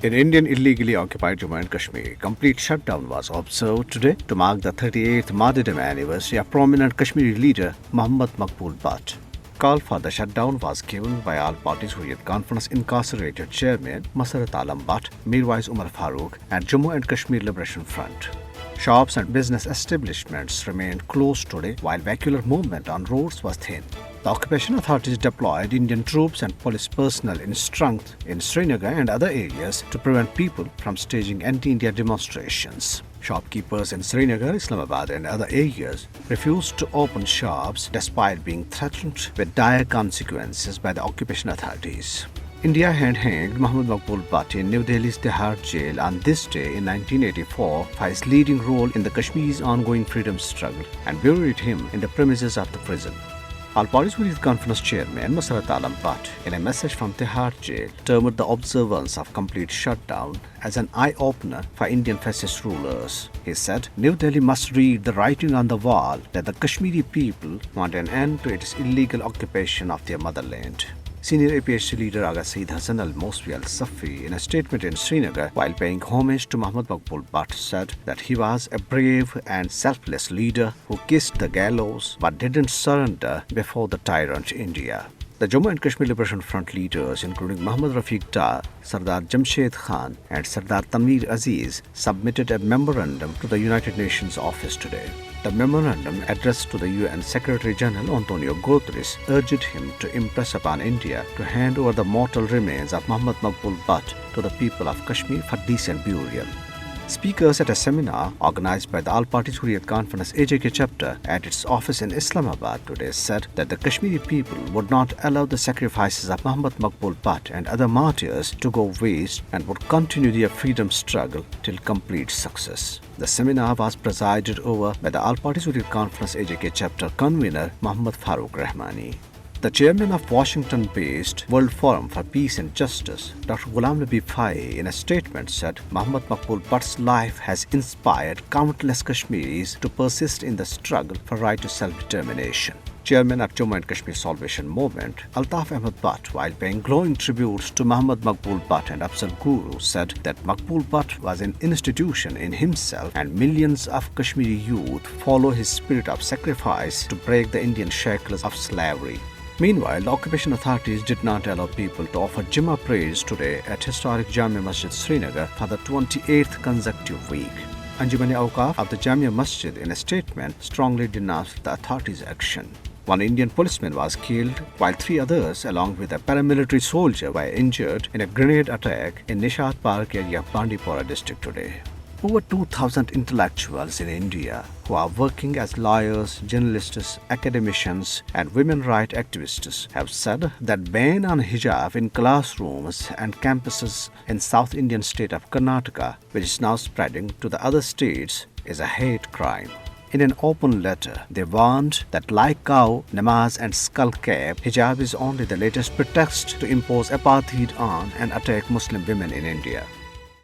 In Indian illegally occupied Jammu and Kashmir, complete shutdown was observed today to mark the 38th martyrdom anniversary of prominent Kashmiri leader Muhammad Maqbool Bhat. Call for the shutdown was given by all parties Hurriyat conference incarcerated chairman Massarat Bhat, Mirwais Umar Farooq and Jammu and Kashmir Liberation Front. Shops and business establishments remained closed today while vehicular movement on roads was thin. The occupation authorities deployed Indian troops and police personnel in strength in Srinagar and other areas to prevent people from staging anti-India demonstrations. Shopkeepers in Srinagar, Islamabad and other areas refused to open shops despite being threatened with dire consequences by the occupation authorities. India had hanged Muhammad Maqbool Bhat in New Delhi's Tihar jail on this day in 1984 for his leading role in the Kashmir's ongoing freedom struggle and buried him in the premises of the prison. All parties Hurriyat conference chairman Massarat Bhat, in a message from Tihar jail, termed the observance of complete shutdown as an eye-opener for Indian fascist rulers. He said, New Delhi must read the writing on the wall that the Kashmiri people want an end to its illegal occupation of their motherland. Senior APHC leader Aga Saeed Hassan al-Moswi al-Safi, in a statement in Srinagar while paying homage to Muhammad Maqbool Bhat, said that he was a brave and selfless leader who kissed the gallows but didn't surrender before the tyrant India. The Jammu and Kashmir Liberation Front leaders, including Muhammad Rafiq Dar, Sardar Jamshed Khan and Sardar Tamir Aziz, submitted a memorandum to the United Nations office today. The memorandum, addressed to the UN Secretary General Antonio Guterres, urged him to impress upon India to hand over the mortal remains of Muhammad Maqbool Bhat to the people of Kashmir for decent burial. Speakers at a seminar organized by the All Parties Hurriyat Conference AJK chapter at its office in Islamabad today said that the Kashmiri people would not allow the sacrifices of Muhammad Maqbool Bhat and other martyrs to go waste and would continue their freedom struggle till complete success. The seminar was presided over by the All Parties Hurriyat Conference AJK chapter convener Muhammad Farooq Rahmani. The chairman of Washington-based World Forum for Peace and Justice, Dr. Ghulam Nabi Fai, in a statement said Muhammad Maqbool Bhat's life has inspired countless Kashmiris to persist in the struggle for right to self-determination. Chairman of Jammu and Kashmir Salvation Movement, Altaf Ahmed Bhat, while paying glowing tributes to Muhammad Maqbool Bhat and Afzal Guru, said that Maqbool Bhat was an institution in himself and millions of Kashmiri youth follow his spirit of sacrifice to break the Indian shackles of slavery. Meanwhile, the occupation authorities did not allow people to offer Jummah prayers today at historic Jamia Masjid Srinagar for the 28th consecutive week. Anjuman Awqaf of the Jamia Masjid, in a statement, strongly denounced the authorities' action. One Indian policeman was killed, while 3 others, along with a paramilitary soldier, were injured in a grenade attack in Nishat Park area of Bandipora district today. Over 2,000 intellectuals in India who are working as lawyers, journalists, academicians and women rights activists have said that ban on hijab in classrooms and campuses in South Indian state of Karnataka, which is now spreading to the other states, is a hate crime. In an open letter, they warned that like cow, namaz and skull cap, hijab is only the latest pretext to impose apartheid on and attack Muslim women in India.